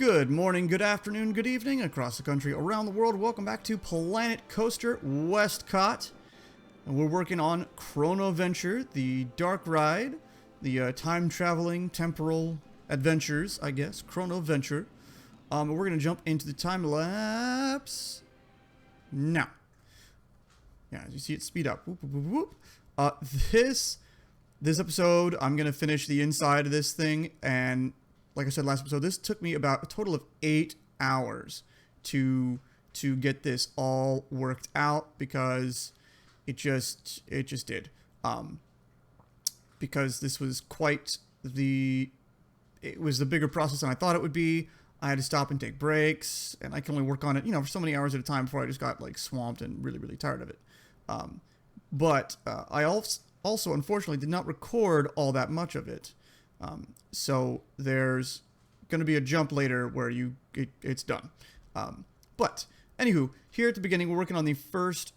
Good morning, good afternoon, good evening, across the country, around the world. Welcome back to Planet Coaster WestCOT. And we're working on Chronoventure, the dark ride, the time-traveling temporal adventures, I guess, Chronoventure. We're going to jump into the time lapse now. Yeah, as you see it speed up. Whoop, whoop, whoop, whoop. This episode, I'm going to finish the inside of this thing, and like I said last episode, this took me about a total of 8 hours to get this all worked out, because it just did. Because this was it was a bigger process than I thought it would be. I had to stop and take breaks, and I can only work on it, for so many hours at a time before I just got like swamped and really, really tired of it. But I also unfortunately did not record all that much of it. So there's going to be a jump later where it's done. But anywho, here at the beginning, we're working on the first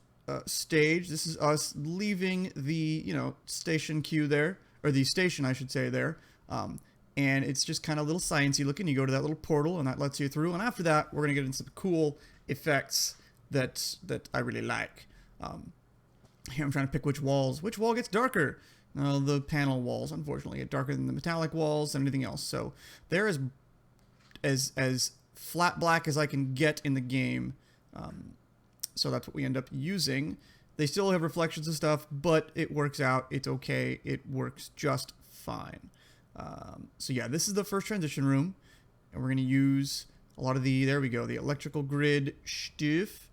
stage. This is us leaving the, station queue there, or the station, I should say, there. And it's just kind of a little sciencey looking. You go to that little portal, and that lets you through. And after that, we're going to get into some cool effects that I really like. Here I'm trying to pick which wall gets darker. The panel walls, unfortunately, get darker than the metallic walls and anything else. So they're as flat black as I can get in the game. So that's what we end up using. They still have reflections and stuff, but it works out. It's okay. It works just fine. So yeah, this is the first transition room, and we're going to use a lot of the electrical grid stuff.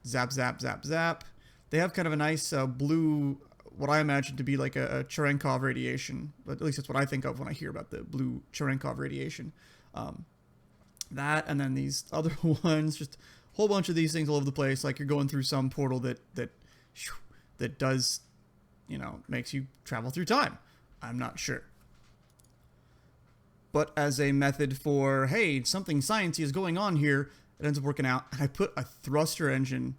Zap, zap, zap, zap. They have kind of a nice blue, what I imagine to be like a Cherenkov radiation, but at least that's what I think of when I hear about the blue Cherenkov radiation. That, and then these other ones, just a whole bunch of these things all over the place, like you're going through some portal that does, makes you travel through time. I'm not sure. But as a method for, hey, something sciencey is going on here, it ends up working out. And I put a thruster engine,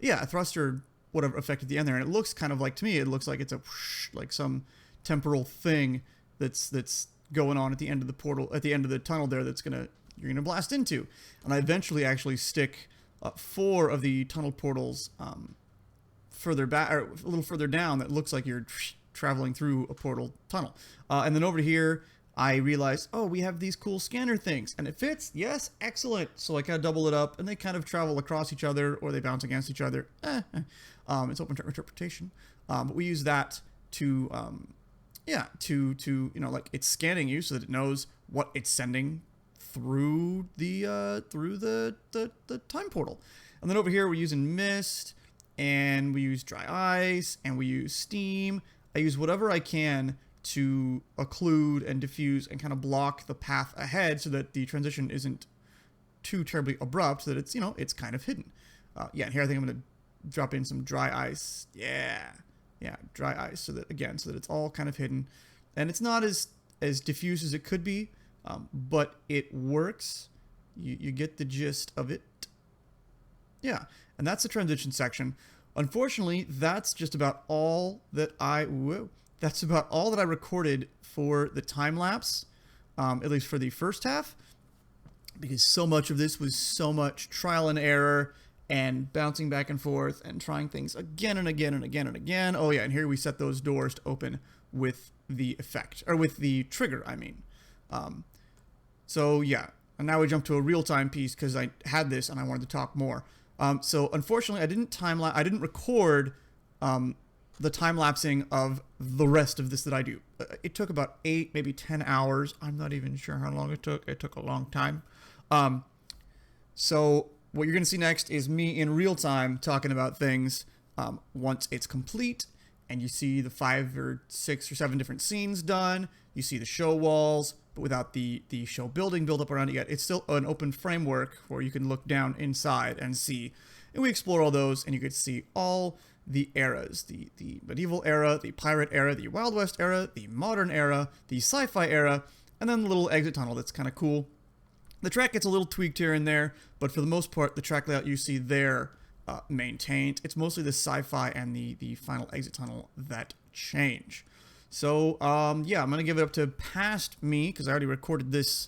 a thruster whatever effect at the end there, and it looks kind of like, to me, it looks like it's a whoosh, like some temporal thing that's going on at the end of the portal, at the end of the tunnel there, you're gonna blast into. And I eventually actually stick 4 of the tunnel portals further back, or a little further down, that looks like you're traveling through a portal tunnel. And then over here, I realized, oh, we have these cool scanner things, and it fits. Yes, excellent. So I kind of double it up, and they kind of travel across each other, or they bounce against each other. It's open to interpretation. But we use that to like, it's scanning you so that it knows what it's sending through the time portal. And then over here, we're using mist, and we use dry ice, and we use steam. I use whatever I can to occlude and diffuse and kind of block the path ahead so that the transition isn't too terribly abrupt, so that it's, it's kind of hidden. And here I think I'm going to drop in some dry ice. Yeah, dry ice, so that it's all kind of hidden. And it's not as diffuse as it could be, but it works. You get the gist of it. Yeah, and that's the transition section. Unfortunately, that's just about all that I recorded for the time lapse, at least for the first half, because so much of this was so much trial and error and bouncing back and forth and trying things again and again and again and again. Oh yeah, and here we set those doors to open with the effect, or with the trigger, I mean. So yeah, and now we jump to a real-time piece because I had this and I wanted to talk more. So unfortunately, I didn't record the time-lapsing of the rest of this that I do. It took about 8, maybe 10 hours. I'm not even sure how long it took. It took a long time. So what you're going to see next is me in real time talking about things once it's complete, and you see the 5 or 6 or 7 different scenes done. You see the show walls, but without the show building built up around it yet. It's still an open framework where you can look down inside and see. And we explore all those, and you can see all the eras, the medieval era, the pirate era, the Wild West era, the modern era, the sci-fi era, and then the little exit tunnel that's kind of cool. The track gets a little tweaked here and there, but for the most part, the track layout you see there maintained. It's mostly the sci-fi and the final exit tunnel that change. So, yeah, I'm going to give it up to past me, because I already recorded this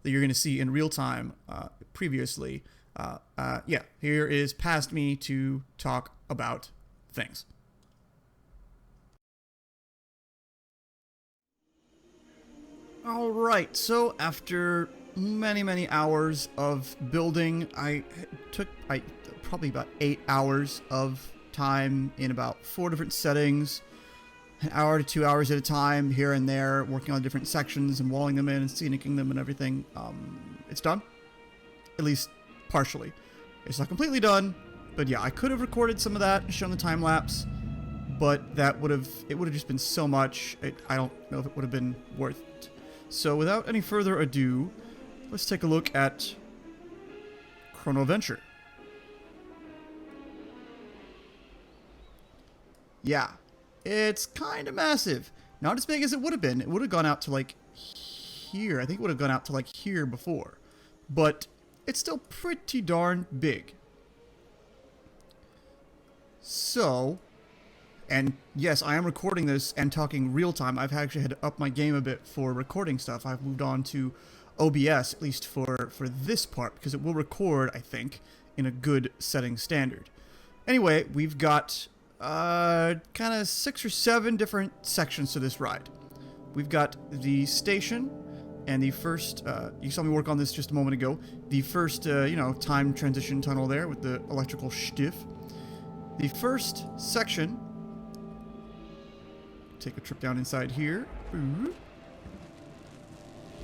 that you're going to see in real time previously. Yeah, here is past me to talk about things. All right, so after many hours of building, I took probably about 8 hours of time in about 4 different settings, an hour to 2 hours at a time here and there, working on different sections and walling them in and scenicking them and everything. It's done, at least partially. It's not completely done, but yeah, I could have recorded some of that, shown the time lapse, but it would have just been so much. I don't know if it would have been worth it. So without any further ado, let's take a look at Chronoventure. Yeah, it's kind of massive. Not as big as it would have been. It would have gone out to like here. I think it would have gone out to like here before. But it's still pretty darn big. So, and yes, I am recording this and talking real time. I've actually had to up my game a bit for recording stuff. I've moved on to OBS, at least for this part, because it will record, I think, in a good setting standard. Anyway, we've got kind of 6 or 7 different sections to this ride. We've got the station, and the first, you saw me work on this just a moment ago, the first, time transition tunnel there with the electrical stiff. The first section, take a trip down inside here. Ooh.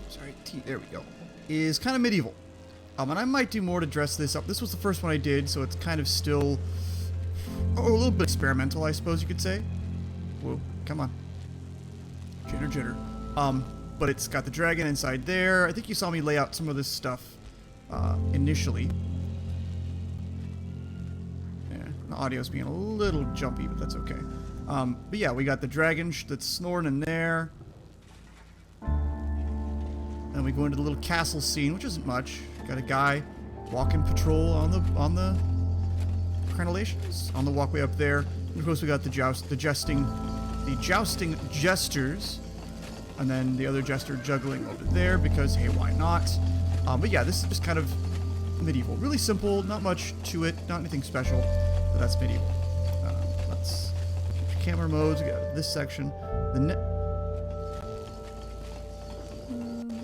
Sorry, there we go. Is kind of medieval. And I might do more to dress this up. This was the first one I did, so it's kind of still a little bit experimental, I suppose you could say. Whoa, come on. Jitter. But it's got the dragon inside there. I think you saw me lay out some of this stuff initially. Yeah, the audio's being a little jumpy, but that's okay. But yeah, we got the dragon that's snoring in there. Then we go into the little castle scene, which isn't much. Got a guy walking patrol on the crenellations on the walkway up there. And of course, we got the jousting jesters, and then the other jester juggling over there because hey, why not? But yeah, this is just kind of medieval, really simple, not much to it, not anything special, but that's medieval. Let's camera modes. We got this section.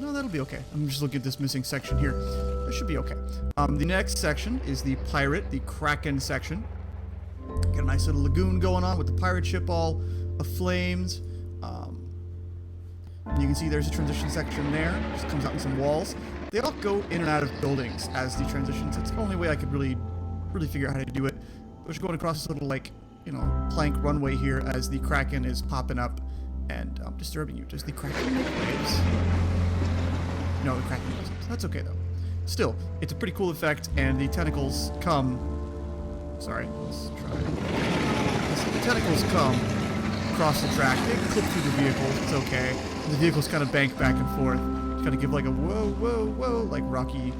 No, that'll be okay. I'm just looking at this missing section here. That should be okay. The next section is the pirate, the Kraken section. Got a nice little lagoon going on with the pirate ship all aflames. And you can see there's a transition section there. Just comes out in some walls. They all go in and out of buildings as the transitions. It's the only way I could really figure out how to do it. We're just going across this little, like, plank runway here as the Kraken is popping up and disturbing you. Does the Kraken make waves? No, the Kraken doesn't. That's okay, though. Still, it's a pretty cool effect, and the tentacles come... Sorry, let's try it. The tentacles come across the track. They clip through the vehicles. It's okay. And the vehicles kind of bank back and forth. Kind of give like a whoa, like rocky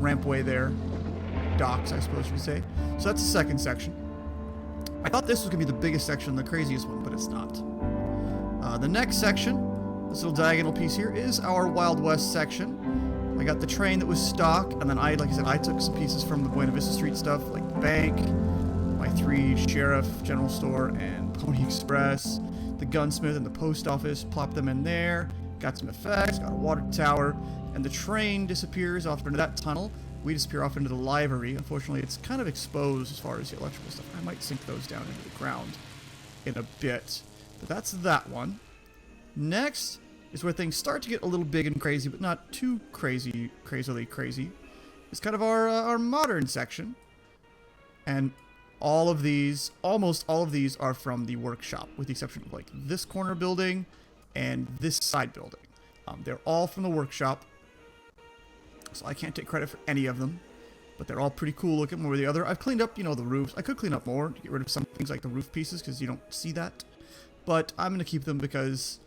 rampway there. Docks, I suppose you would say. So that's the second section. I thought this was going to be the biggest section, the craziest one, but it's not. The next section, this little diagonal piece here, is our Wild West section. I got the train that was stock, and then like I said, I took some pieces from the Buena Vista Street stuff, like the bank, my 3 sheriff, general store, and Pony Express, the gunsmith, and the post office, plopped them in there, got some effects, got a water tower, and the train disappears off into that tunnel. We disappear off into the library. Unfortunately, it's kind of exposed as far as the electrical stuff. I might sink those down into the ground in a bit. But that's that one. Next is where things start to get a little big and crazy, but not too crazily crazy. It's kind of our modern section. And almost all of these are from the workshop, with the exception of like this corner building and this side building. They're all from the workshop. So I can't take credit for any of them, but they're all pretty cool looking one way or the other. I've cleaned up, the roofs. I could clean up more to get rid of some things like the roof pieces because you don't see that. But I'm going to keep them because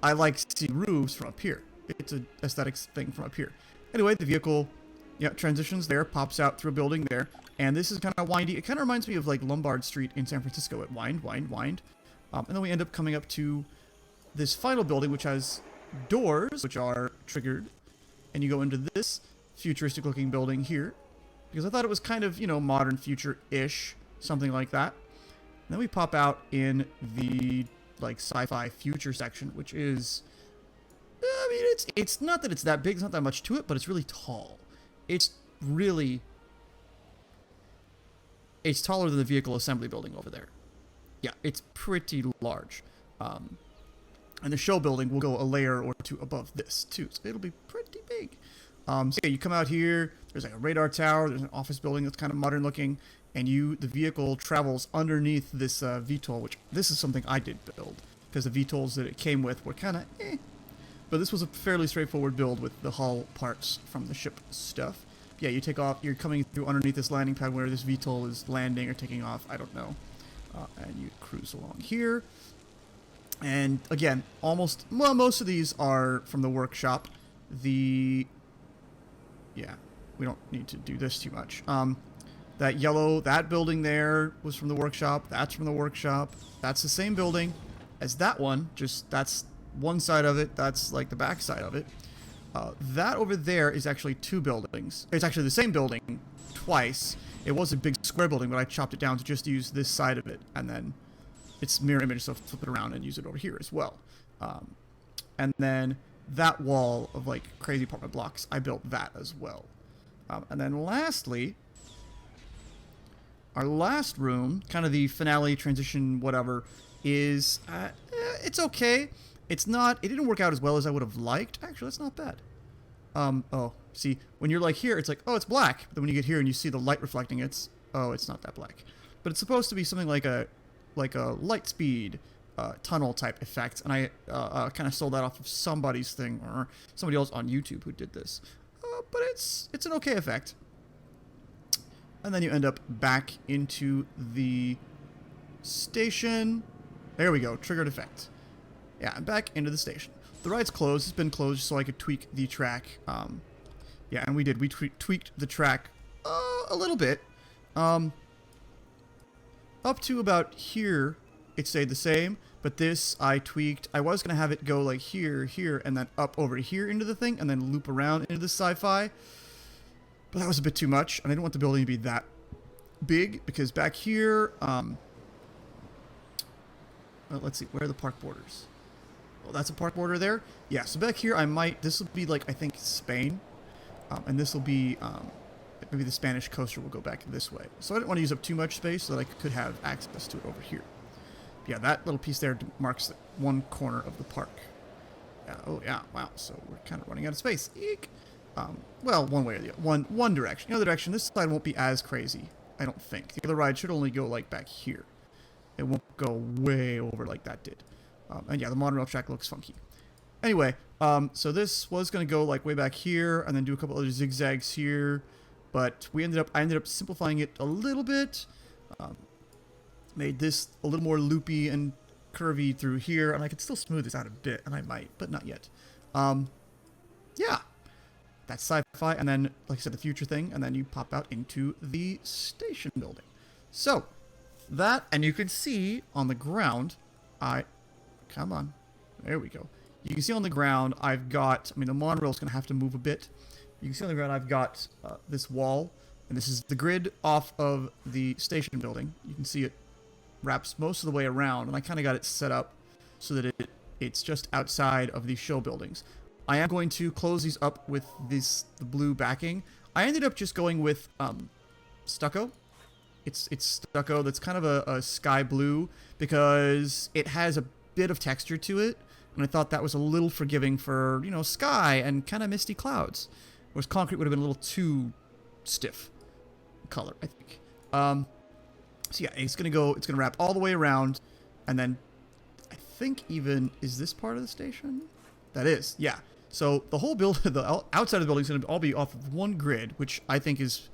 I like seeing roofs from up here. It's an aesthetics thing from up here. Anyway, the vehicle, transitions there, pops out through a building there. And this is kind of windy. It kind of reminds me of like Lombard Street in San Francisco. It wind. And then we end up coming up to this final building, which has doors, which are triggered, and you go into this futuristic-looking building here, because I thought it was kind of, you know, modern future-ish, something like that. And then we pop out in the, like, sci-fi future section, which is, I mean, it's not that it's that big, it's not that much to it, but it's really tall. It's taller than the vehicle assembly building over there. Yeah, it's pretty large. And the show building will go a layer or two above this, too, so it'll be pretty big. So yeah, you come out here, there's like a radar tower, there's an office building that's kind of modern looking, and the vehicle travels underneath this VTOL, which this is something I did build, because the VTOLs that it came with were kind of But this was a fairly straightforward build with the hull parts from the ship stuff. Yeah, you take off, you're coming through underneath this landing pad where this VTOL is landing or taking off, I don't know. And you cruise along here. And again, most of these are from the workshop. Yeah, we don't need to do this too much. That building there was from the workshop. That's from the workshop. That's the same building as that one, just that's one side of it. That's like the back side of it. That over there is actually two buildings. It's actually the same building twice. It was a big square building, but I chopped it down to just use this side of it, and then it's mirror image, so flip it around and use it over here as well. And then that wall of like crazy apartment blocks, I built that as well. And then lastly, our last room, kind of the finale transition, whatever, is it's okay. It didn't work out as well as I would have liked. Actually, that's not bad. Oh, see, when you're like here, it's like, oh, it's black. But then when you get here and you see the light reflecting, it's not that black. But it's supposed to be something like a light speed tunnel type effect, and I kind of stole that off of somebody's thing or somebody else on YouTube who did this. But it's an okay effect. And then you end up back into the station. There we go, triggered effect. Yeah, I'm back into the station. The ride's closed. It's been closed so I could tweak the track. Yeah, and we did. We tweaked the track a little bit. Up to about here, it stayed the same. But this, I tweaked. I was going to have it go like here, here, and then up over here into the thing, and then loop around into the sci-fi. But that was a bit too much, and I didn't want the building to be that big, because back here, let's see, where are the park borders? Well, that's a park border there. Yeah, so back here, this will be like, I think, Spain. And this will be, maybe the Spanish coaster will go back this way. So I didn't want to use up too much space so that I could have access to it over here. Yeah, that little piece there marks one corner of the park. Yeah, oh yeah, wow. So we're kind of running out of space. Eek. Well, one way or the other. One direction. The other direction, this side won't be as crazy, I don't think. The other ride should only go like back here. It won't go way over like that did. And yeah, the monorail track looks funky. Anyway, so this was going to go like way back here and then do a couple other zigzags here. But I ended up simplifying it a little bit. Made this a little more loopy and curvy through here. And I could still smooth this out a bit, and I might, but not yet. Yeah. That's sci-fi, and then, like I said, the future thing, and then you pop out into the station building. So, that, and you can see on the ground, come on, there we go. You can see on the ground, the monorail's going to have to move a bit. You can see on the ground, I've got this wall, and this is the grid off of the station building. You can see it wraps most of the way around, and I kind of got it set up so that it's just outside of these show buildings. I am going to close these up with the blue backing. I ended up just going with stucco. It's stucco that's kind of a sky blue because it has a bit of texture to it, and I thought that was a little forgiving for, sky and kind of misty clouds. Whereas concrete would have been a little too stiff color, I think. So yeah, it's gonna wrap all the way around, and then I think is this part of the station? That is, yeah. So the whole the outside of the building is going to all be off of one grid, which I think is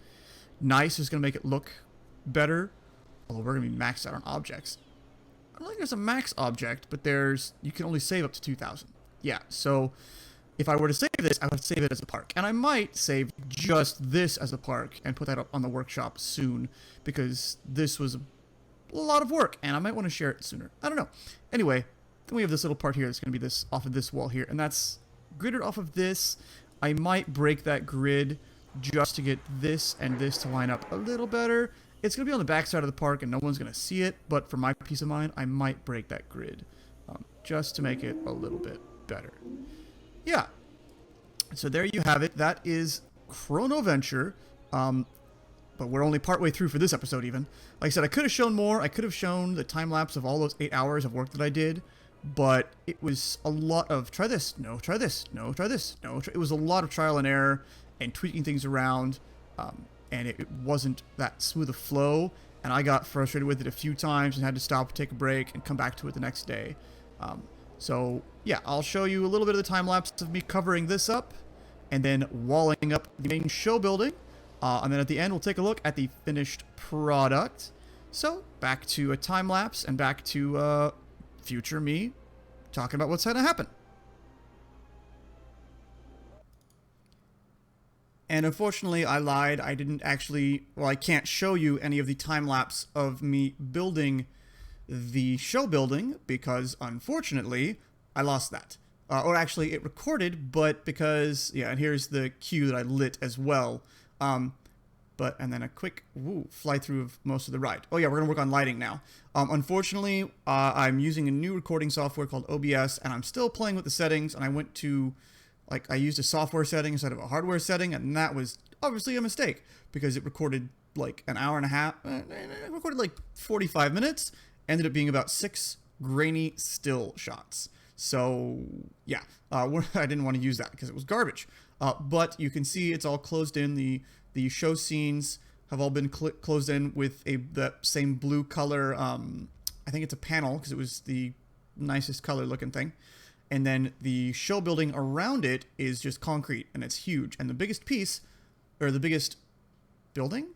nice. It's going to make it look better. Although we're going to be maxed out on objects. I don't think there's a max object, but you can only save up to 2,000. Yeah, so if I were to save this, I would save it as a park. And I might save just this as a park and put that up on the workshop soon, because this was a lot of work, and I might want to share it sooner. I don't know. Anyway, then we have this little part here that's going to be this off of this wall here, and that's gridded off of this. I might break that grid just to get this and this to line up a little better. It's going to be on the back side of the park and no one's going to see it, but for my peace of mind, I might break that grid just to make it a little bit better. Yeah. So there you have it. That is Chronoventure. But we're only partway through for this episode even. Like I said, I could have shown more. I could have shown the time lapse of all those 8 hours of work that I did. But it was a lot of try this, no, try this, no, try this, no. It was a lot of trial and error and tweaking things around. And it wasn't that smooth a flow. And I got frustrated with it a few times and had to stop, take a break, and come back to it the next day. So yeah, I'll show you a little bit of the time lapse of me covering this up and then walling up the main show building. And then at the end, we'll take a look at the finished product. So back to a time lapse and back to future me talking about what's going to happen. And unfortunately, I lied. I didn't actually, well, I can't show you any of the time lapse of me building the show building because unfortunately, I lost that. Or actually, it recorded, but because, yeah, and here's the cue that I lit as well. And then a quick fly through of most of the ride. Oh yeah, we're gonna work on lighting now. Unfortunately, I'm using a new recording software called OBS, and I'm still playing with the settings. And I went to, I used a software setting instead of a hardware setting, and that was obviously a mistake because it recorded like an hour and a half. It recorded like 45 minutes. Ended up being about 6 grainy still shots. So yeah, I didn't want to use that because it was garbage. But you can see it's all closed in. The show scenes have all been closed in with the same blue color. I think it's a panel because it was the nicest color looking thing. And then the show building around it is just concrete and it's huge. And the biggest piece, or the biggest building?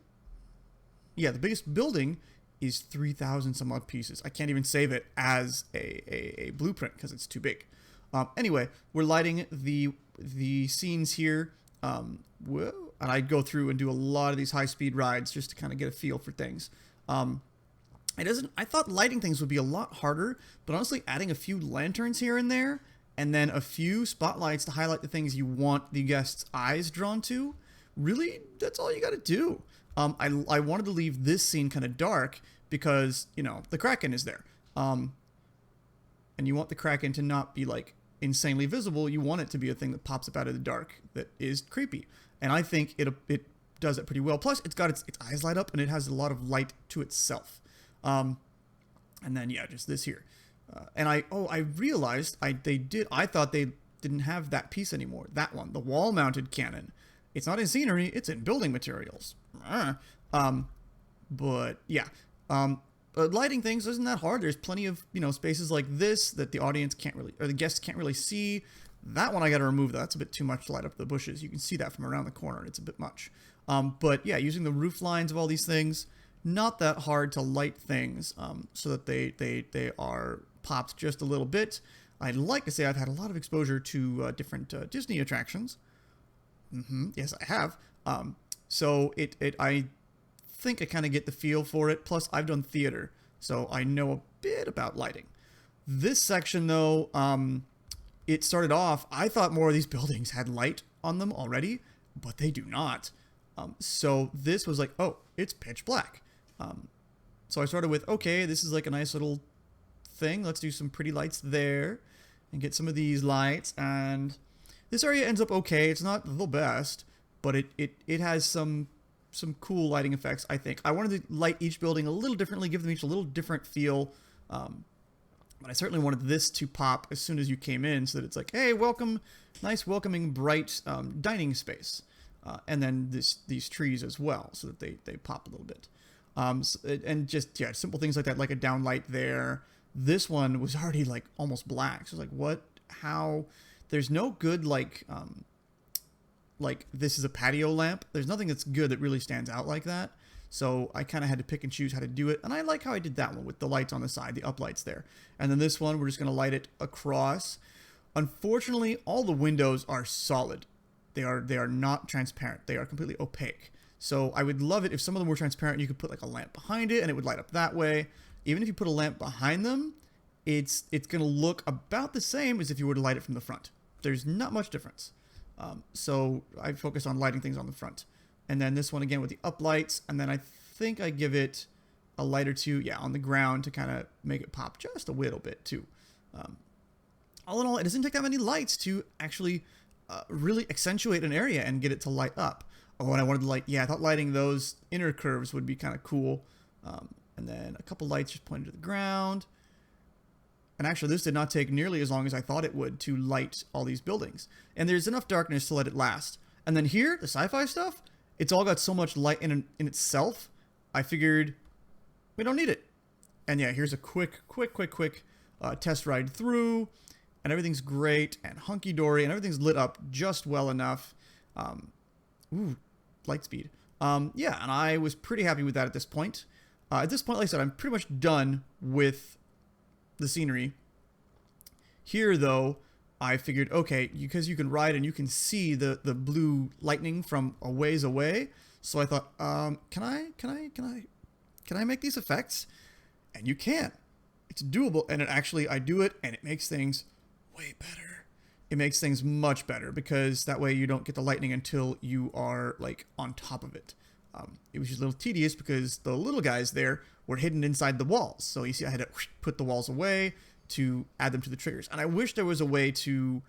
Yeah, the biggest building is 3,000 some odd pieces. I can't even save it as a blueprint because it's too big. Anyway, we're lighting the scenes here. And I go through and do a lot of these high-speed rides just to kind of get a feel for things. I thought lighting things would be a lot harder, but honestly, adding a few lanterns here and there, and then a few spotlights to highlight the things you want the guest's eyes drawn to, really, that's all you got to do. I wanted to leave this scene kind of dark because, you know, the Kraken is there. And you want the Kraken to not be, like, insanely visible. You want it to be a thing that pops up out of the dark that is creepy. And I think it does it pretty well. Plus, it's got its eyes light up, and it has a lot of light to itself. And then, yeah, just this here. And I realized I thought they didn't have that piece anymore. That one, the wall-mounted cannon. It's not in scenery, it's in building materials. But, yeah. Lighting things isn't that hard. There's plenty of, spaces like this that the audience can't really, or the guests can't really see. That one I got to remove. That's a bit too much to light up the bushes. You can see that from around the corner, and it's a bit much. But yeah, using the roof lines of all these things, not that hard to light things so that they are popped just a little bit. I'd like to say I've had a lot of exposure to different Disney attractions. Yes, I have. So I think I kind of get the feel for it. Plus, I've done theater, so I know a bit about lighting. This section, though, it started off, I thought more of these buildings had light on them already, but they do not. So this was like, oh, it's pitch black. So I started with, okay, this is like a nice little thing. Let's do some pretty lights there and get some of these lights. And this area ends up okay. It's not the best, but it has some cool lighting effects, I think. I wanted to light each building a little differently, give them each a little different feel. But I certainly wanted this to pop as soon as you came in so that it's like, hey, welcome, nice, welcoming, bright dining space. And then these trees as well so that they pop a little bit. And just, yeah, simple things like that, like a downlight there. This one was already like almost black. So it's like, what, how, there's no good like this is a patio lamp. There's nothing that's good that really stands out like that. So I kind of had to pick and choose how to do it. And I like how I did that one with the lights on the side, the uplights there. And then this one, we're just going to light it across. Unfortunately, all the windows are solid. They are not transparent. They are completely opaque. So I would love it if some of them were transparent. You could put like a lamp behind it and it would light up that way. Even if you put a lamp behind them, it's going to look about the same as if you were to light it from the front. There's not much difference. So I focus on lighting things on the front. And then this one again with the uplights, and then I think I give it a light or two, yeah, on the ground to kind of make it pop just a little bit too. All in all, it doesn't take that many lights to actually really accentuate an area and get it to light up. Oh, and I wanted to light, yeah, I thought lighting those inner curves would be kind of cool. And then a couple lights just pointed to the ground. And actually, this did not take nearly as long as I thought it would to light all these buildings. And there's enough darkness to let it last. And then here, the sci-fi stuff, it's all got so much light in itself, I figured we don't need it. And yeah, here's a quick test ride through. And everything's great and hunky-dory, and everything's lit up just well enough. Ooh, light speed. Yeah, and I was pretty happy with that at this point. At this point, like I said, I'm pretty much done with the scenery. Here, though, I figured, okay, because you can ride and you can see the blue lightning from a ways away. So I thought, can I make these effects? And you can. It's doable, and I do it, and it makes things way better. It makes things much better because that way you don't get the lightning until you are like on top of it. It was just a little tedious because the little guys there were hidden inside the walls. So you see I had to put the walls away to add them to the triggers. And I wish there was a way to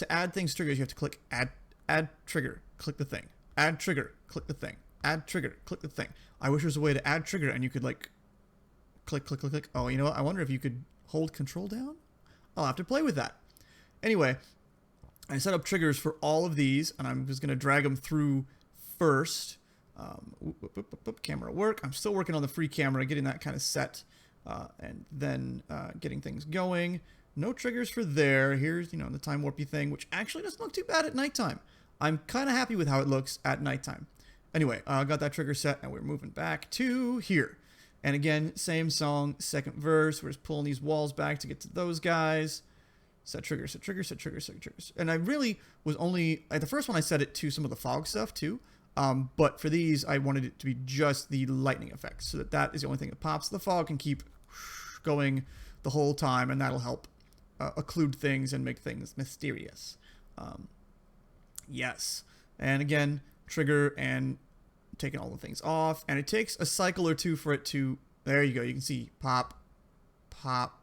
add things triggers. You have to click add trigger, click the thing. Add trigger, click the thing. Add trigger, click the thing. I wish there was a way to add trigger and you could like click. Oh, you know what? I wonder if you could hold control down? I'll have to play with that. Anyway, I set up triggers for all of these, and I'm just going to drag them through first. Camera work. I'm still working on the free camera, getting that kind of set, and then getting things going. No triggers for there. Here's, the time warpy thing, which actually doesn't look too bad at nighttime. I'm kind of happy with how it looks at nighttime. Anyway, got that trigger set, and we're moving back to here. And again, same song, second verse. We're just pulling these walls back to get to those guys. Set triggers, set triggers, set triggers, set triggers. And I really was only, at the first one I set it to some of the fog stuff too. But for these, I wanted it to be just the lightning effects so that is the only thing that pops. The fog can keep going the whole time, and that'll help occlude things and make things mysterious. Yes. And again, trigger and taking all the things off. And it takes a cycle or two for it to, there you go. You can see pop, pop.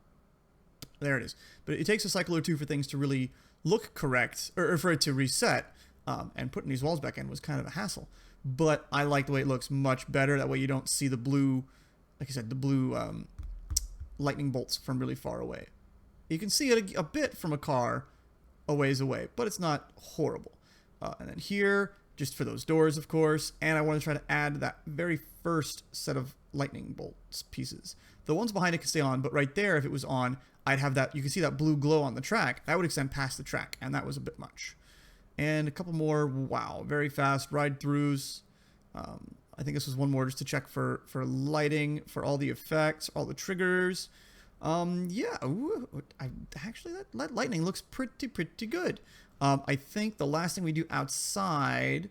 There it is. But it takes a cycle or two for things to really look correct, or for it to reset. And putting these walls back in was kind of a hassle. But I like the way it looks much better. That way you don't see the blue, like I said, the blue lightning bolts from really far away. You can see it a bit from a car a ways away, but it's not horrible. And then here, just for those doors, of course. And I want to try to add that very first set of lightning bolts pieces. The ones behind it can stay on, but right there, if it was on, I'd have that, you can see that blue glow on the track. That would extend past the track, and that was a bit much. And a couple more, wow, very fast ride-throughs. I think this was one more just to check for lighting, for all the effects, all the triggers. Yeah, ooh, actually, that lightning looks pretty good. I think the last thing we do outside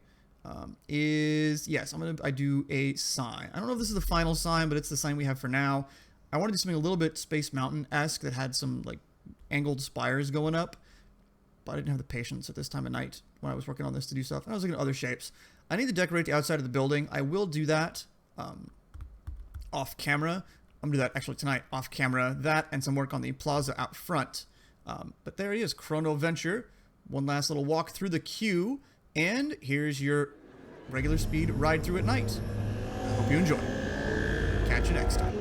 is, yes, I do a sign. I don't know if this is the final sign, but it's the sign we have for now. I wanted to do something a little bit Space Mountain-esque that had some like angled spires going up, but I didn't have the patience at this time of night when I was working on this to do stuff. And I was looking at other shapes. I need to decorate the outside of the building. I will do that off camera. I'm going to do that actually tonight off camera. That and some work on the plaza out front. But there he is, Chronoventure. One last little walk through the queue. And here's your regular speed ride through at night. I hope you enjoy. Catch you next time.